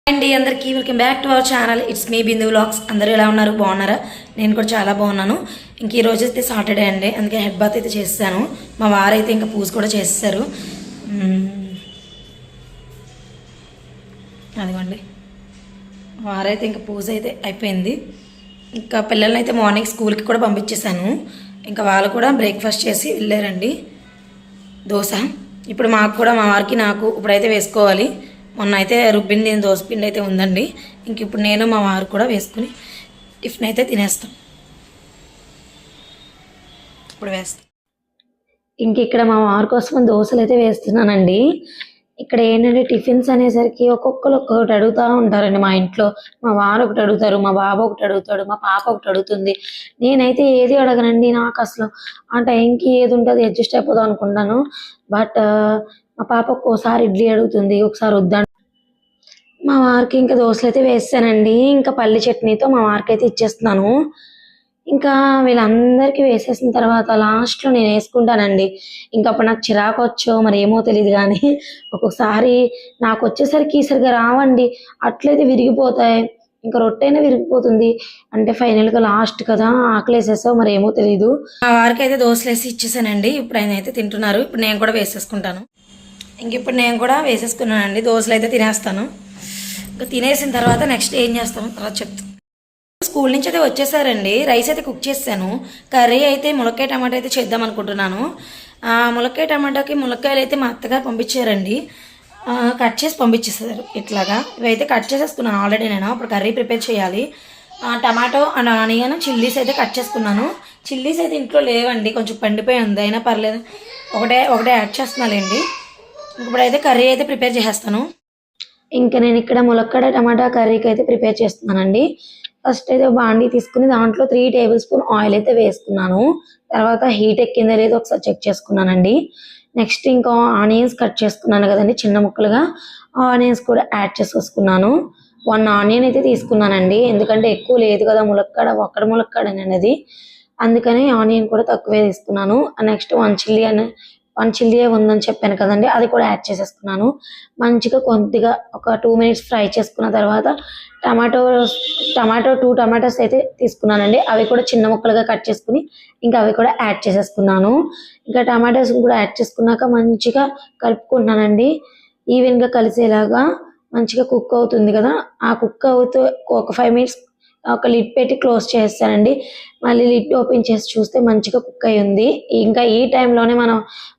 అండి అందరికీ welcome back to our channel. It's me Bindu vlogs. అందరూ ఎలా ఉన్నారు? బాగున్నారా? నేను కూడా చాలా బాగున్నాను. ఇంక ఈరోజు అయితే సాటర్డే అండి, అందుకే హెడ్ బాత్ అయితే చేస్తాను. మా వారైతే ఇంకా పూజ కూడా చేస్తారు. అదిగోండి, వారైతే ఇంకా పూజ అయితే అయిపోయింది. ఇంకా పిల్లల్ని అయితే మార్నింగ్ స్కూల్కి కూడా పంపించేశాను. ఇంకా వాళ్ళు కూడా బ్రేక్ఫాస్ట్ చేసి వెళ్ళారండి. దోశ ఇప్పుడు మాకు కూడా, మా వారికి నాకు ఇప్పుడైతే వేసుకోవాలి. మొన్న అయితే రుబ్బింది దోసపిండి అయితే ఉందండి. ఇంక ఇప్పుడు నేను మా వారు కూడా వేసుకుని టిఫిన్ అయితే తినేస్తాం. ఇప్పుడు వేస్తాం. ఇంక ఇక్కడ మా వారి కోసం దోశలు అయితే వేస్తున్నానండి. ఇక్కడ ఏంటంటే టిఫిన్స్ అనేసరికి ఒక్కొక్కరు ఒక్కొక్కటి అడుగుతూ ఉంటారండి. మా ఇంట్లో మా వారు ఒకటి అడుగుతారు, మా బాబు ఒకటి అడుగుతాడు, మా పాప ఒకటి అడుగుతుంది. నేనైతే ఏది అడగనండి. నాకు అసలు ఆ టైంకి ఏది ఉంటుంది అడ్జస్ట్ అయిపోదాం అనుకుంటాను. బట్ మా పాప ఒక్కోసారి ఇడ్లీ అడుగుతుంది, ఒకసారి వద్దా. మా వారికి ఇంకా దోశలు అయితే వేసానండి. ఇంకా పల్లి చట్నీతో మా వారికి అయితే ఇచ్చేస్తున్నాను. ఇంకా వీళ్ళందరికీ వేసేసిన తర్వాత లాస్ట్లో నేను వేసుకుంటానండి. ఇంకా అప్పుడు నాకు చిరాకు వచ్చో మరి ఏమో తెలియదు, కానీ ఒక్కొక్కసారి నాకు వచ్చేసరికి సరిగా రావండి, అట్లయితే విరిగిపోతాయి. ఇంకా రొట్టెనే విరిగిపోతుంది. అంటే ఫైనల్గా లాస్ట్ కదా, ఆకలేసేసావు మరి ఏమో తెలీదు. మా వారికి అయితే దోశలు వేసి ఇచ్చేసానండి. ఇప్పుడు ఆయన అయితే తింటున్నారు. ఇప్పుడు నేను కూడా వేసేసుకుంటాను. ఇంక ఇప్పుడు నేను కూడా వేసేసుకున్నానండి. దోశలు అయితే తినేస్తాను. ఇంకా తినేసిన తర్వాత నెక్స్ట్ ఏం చేస్తాము తర్వాత చెప్తాను. స్కూల్ నుంచి అయితే వచ్చేసారండి. రైస్ అయితే కుక్ చేశాను. కర్రీ అయితే ములక్కాయ టమాటా అయితే చేద్దాం అనుకుంటున్నాను. ములక్కాయ టమాటాకి ములక్కాయలు అయితే మా అత్తగారు పంపించారండి. కట్ చేసి పంపించేసారు. ఇట్లాగా ఇవైతే కట్ చేసేసుకున్నాను ఆల్రెడీ. నేను ఇప్పుడు కర్రీ ప్రిపేర్ చేయాలి. టమాటో అండ్ ఆనియన్ చిల్లీస్ అయితే కట్ చేసుకున్నాను. చిల్లీస్ అయితే ఇంట్లో లేవండి, కొంచెం పండిపోయి ఉంది, అయినా పర్లేదు ఒకటే యాడ్ చేస్తున్నానండి. ఇప్పుడైతే కర్రీ అయితే ప్రిపేర్ చేసేస్తాను. ఇంకా నేను ఇక్కడ ములక్కాడ టమాటా కర్రీకి అయితే ప్రిపేర్ చేస్తున్నానండి. ఫస్ట్ అయితే బాండీ తీసుకుని దాంట్లో 3 టేబుల్ స్పూన్ ఆయిల్ అయితే వేసుకున్నాను. తర్వాత హీట్ ఎక్కిందో లేదో ఒకసారి చెక్ చేసుకున్నానండి. నెక్స్ట్ ఇంకా ఆనియన్స్ కట్ చేసుకున్నాను కదండి చిన్న ముక్కలుగా, ఆనియన్స్ కూడా యాడ్ చేసేసుకున్నాను. 1 ఆనియన్ అయితే తీసుకున్నానండి, ఎందుకంటే ఎక్కువ లేదు కదా ములక్కాడ, ఒక్కడ ములక్కాడ అనేది, అందుకని ఆనియన్ కూడా తక్కువే తీసుకున్నాను. నెక్స్ట్ 1 చిల్లీ ఉందని చెప్పాను కదండి, అది కూడా యాడ్ చేసేసుకున్నాను. మంచిగా కొద్దిగా ఒక 2 మినిట్స్ ఫ్రై చేసుకున్న తర్వాత టమాటో 2 టమాటోస్ అయితే తీసుకున్నానండి. అవి కూడా చిన్న ముక్కలుగా కట్ చేసుకుని ఇంకా అవి కూడా యాడ్ చేసేసుకున్నాను. ఇంకా టమాటోస్ కూడా యాడ్ చేసుకున్నాక మంచిగా కలుపుకుంటున్నానండి. ఈవెన్గా కలిసేలాగా మంచిగా కుక్ అవుతుంది కదా, ఆ కుక్ అవుతూ ఒక 5 మినిట్స్ ఒక లిడ్ పెట్టి క్లోజ్ చేస్తానండి. మళ్ళీ లిడ్ ఓపెన్ చేసి చూస్తే మంచిగా కుక్ అయి ఉంది. ఇంకా ఈ టైంలోనే మనం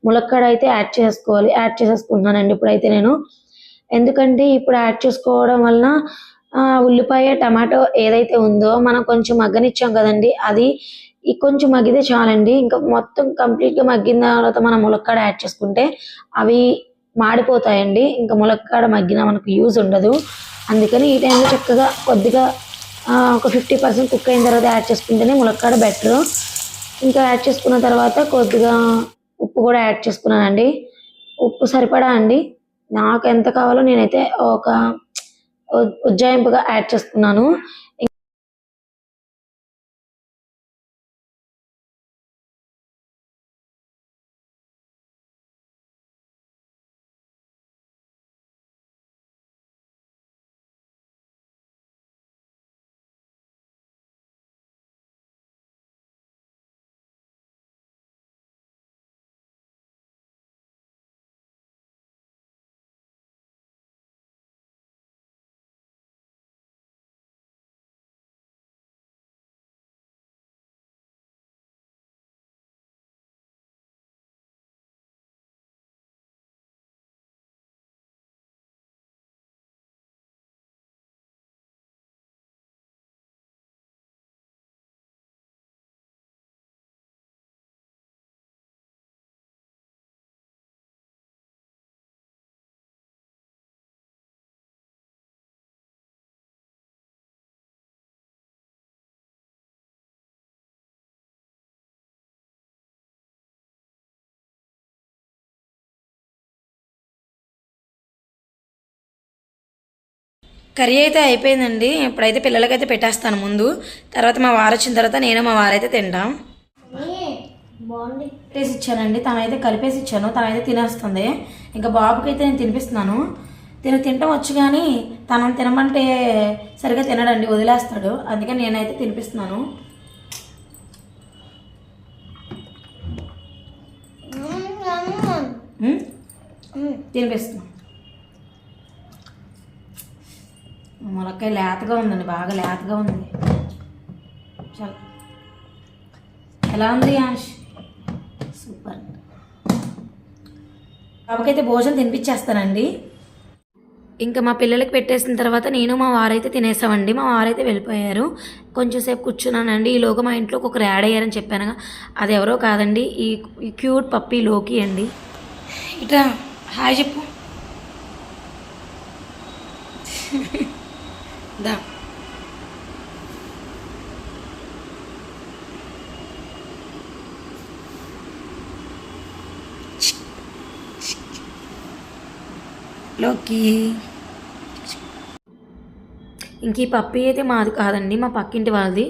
ములక్కాడ అయితే యాడ్ చేసేసుకుంటున్నానండి ఇప్పుడైతే నేను. ఎందుకంటే ఇప్పుడు యాడ్ చేసుకోవడం వలన ఉల్లిపాయ టమాటో ఏదైతే ఉందో మనం కొంచెం మగ్గనిచ్చాం కదండి, అది కొంచెం మగ్గితే చాలండి. ఇంకా మొత్తం కంప్లీట్గా మగ్గిన తర్వాత మనం ములక్కాడ యాడ్ చేసుకుంటే అవి మాడిపోతాయండి. ఇంకా ములక్కాడ మగ్గిన మనకు యూజ్ ఉండదు. అందుకని ఈ టైంలో చక్కగా కొద్దిగా ఒక 50% కుక్ అయిన తర్వాత యాడ్ చేసుకుంటేనే ములక్కాడ బెటరు. ఇంకా యాడ్ చేసుకున్న తర్వాత కొద్దిగా ఉప్పు కూడా యాడ్ చేసుకున్నానండి. ఉప్పు సరిపడా అండి, నాకు ఎంత కావాలో నేనైతే ఒక ఉజ్జాయింపుగా యాడ్ చేసుకున్నాను. కర్రీ అయితే అయిపోయిందండి. ఇప్పుడైతే పిల్లలకైతే పెట్టేస్తాను ముందు, తర్వాత మా వారు వచ్చిన తర్వాత నేను మా వారైతే తింటాం. కలిపేసి ఇచ్చానండి, తనైతే కలిపేసి ఇచ్చాను, తనైతే తినేస్తుంది. ఇంకా బాబుకి అయితే నేను తినిపిస్తున్నాను. తినటం వచ్చు కానీ తనని తినమంటే సరిగా తినడండి, వదిలేస్తాడు. అందుకే నేనైతే తినిపిస్తున్నాను. తినిపిస్తున్నాను. ములక్కాయ లేతగా ఉందండి, బాగా లేతగా ఉంది. చాలా ఎలా ఉంది యాష్? సూపర్. బాబుకైతే భోజనం తినిపించేస్తానండి. ఇంకా మా పిల్లలకి పెట్టేసిన తర్వాత నేను మా వారైతే తినేసామండి. మా వారైతే వెళ్ళిపోయారు. కొంచెం సేపు కూర్చున్నానండి. ఈలోగా మా ఇంట్లోకి ఒకరు యాడ్ అయ్యారని చెప్పాను. అది ఎవరో కాదండి, ఈ క్యూట్ పప్పీ లోకి అండి. ఇట్లా హాయ్ చెప్పు. దా లోకి. ఇంక ఈ పప్పీ అయితే మాది కాదండి, మా పక్కింటి వాళ్ళది.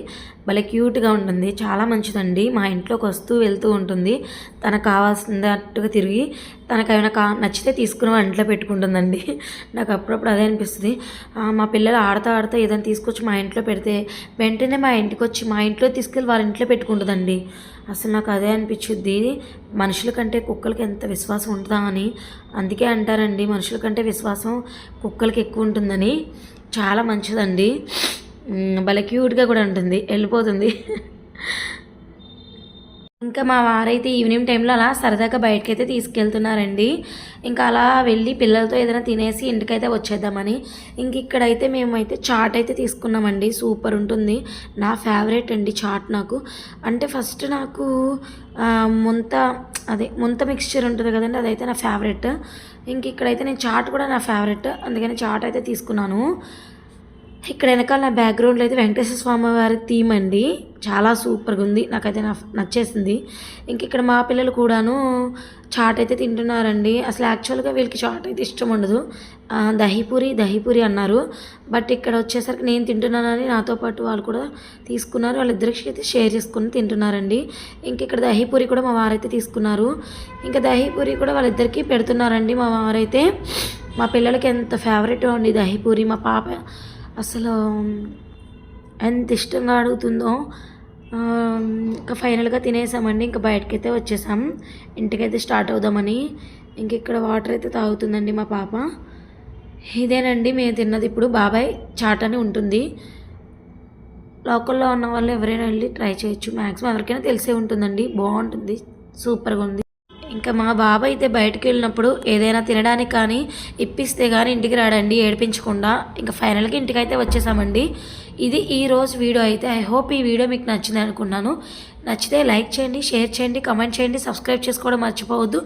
భలే క్యూట్గా ఉంటుంది, చాలా మంచిదండి. మా ఇంట్లోకి వస్తూ వెళ్తూ ఉంటుంది. తనకు కావాల్సినట్టుగా తిరిగి తనకు ఏమైనా నచ్చితే తీసుకుని ఇంట్లో పెట్టుకుంటుందండి. నాకు అప్పుడప్పుడు అదే అనిపిస్తుంది. మా పిల్లలు ఆడుతూ ఏదైనా తీసుకొచ్చి మా ఇంట్లో పెడితే వెంటనే మా ఇంటికి వచ్చి మా ఇంట్లో తీసుకెళ్ళి వాళ్ళ ఇంట్లో పెట్టుకుంటుందండి. అసలు నాకు అదే అనిపించుద్ది, మనుషుల కంటే కుక్కలకి ఎంత విశ్వాసం ఉంటుందా అని. అందుకే అంటారండి, మనుషుల కంటే విశ్వాసం కుక్కలకి ఎక్కువ ఉంటుందని. చాలా మంచిదండి, భలే క్యూట్గా కూడా ఉంటుంది, వెళ్ళిపోతుంది. ఇంకా మా వారైతే ఈవినింగ్ టైంలో అలా సరదాగా బయటకైతే తీసుకెళ్తున్నారండి. ఇంకా అలా వెళ్ళి పిల్లలతో ఏదైనా తినేసి ఇంటికైతే వచ్చేద్దామని. ఇంక ఇక్కడైతే మేమైతే చాట్ అయితే తీసుకున్నామండి. సూపర్ ఉంటుంది, నా ఫేవరెట్ అండి చాట్. నాకు అంటే ఫస్ట్ నాకు ముంత మిక్స్చర్ ఉంటుంది కదండి, అదైతే నా ఫేవరెట్. ఇంక ఇక్కడైతే నేను చాట్ కూడా నా ఫేవరెట్, అందుకని చాట్ అయితే తీసుకున్నాను. ఇక్కడ వెనకాల నా బ్యాక్గ్రౌండ్లో అయితే వెంకటేశ్వర స్వామి వారి థీమ్ అండి, చాలా సూపర్గా ఉంది, నాకైతే నచ్చేసింది. ఇంక ఇక్కడ మా పిల్లలు కూడాను చాట్ అయితే తింటున్నారండి. అసలు యాక్చువల్గా వీళ్ళకి చాట్ అయితే ఇష్టం ఉండదు, దహీపూరి అన్నారు. బట్ ఇక్కడ వచ్చేసరికి నేను తింటున్నానని నాతో పాటు వాళ్ళు కూడా తీసుకున్నారు. వాళ్ళిద్దరికి అయితే షేర్ చేసుకుని తింటున్నారండి. ఇంక ఇక్కడ దహీపూరి కూడా మా వారైతే తీసుకున్నారు. ఇంకా దహీపూరి కూడా వాళ్ళిద్దరికీ పెడుతున్నారండి మా వారైతే. మా పిల్లలకి ఎంత ఫేవరెట్ అండి దహీపూరి. మా పాప అసలు ఎంత ఇష్టంగా అడుగుతుందో. ఇంకా ఫైనల్గా తినేసామండి. ఇంకా బయటకైతే వచ్చేసాం, ఇంటికైతే స్టార్ట్ అవుదామని. ఇంక ఇక్కడ వాటర్ అయితే తాగుతుందండి మా పాప. ఇదేనండి మేము తిన్నది. ఇప్పుడు బాబాయ్ చాట్ అని ఉంటుంది, లోకల్లో ఉన్న వాళ్ళు ఎవరైనా వెళ్ళి ట్రై చేయొచ్చు. మ్యాక్సిమం ఎవరికైనా తెలిసే ఉంటుందండి, బాగుంటుంది, సూపర్గా ఉంది. ఇంకా మా బాబు అయితే బయటకు వెళ్ళినప్పుడు ఏదైనా తినడానికి కానీ ఇప్పిస్తే కానీ ఇంటికి రాడండి ఏడిపించకుండా. ఇంకా ఫైనల్గా ఇంటికి అయితే వచ్చేసామండి. ఇది ఈరోజు వీడియో అయితే. ఐ హోప్ ఈ వీడియో మీకు నచ్చింది అనుకున్నాను. నచ్చితే లైక్ చేయండి, షేర్ చేయండి, కామెంట్ చేయండి, సబ్స్క్రైబ్ చేసుకోవడం మర్చిపోవద్దు.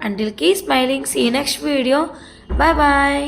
Until keep smiling, see next video, bye bye.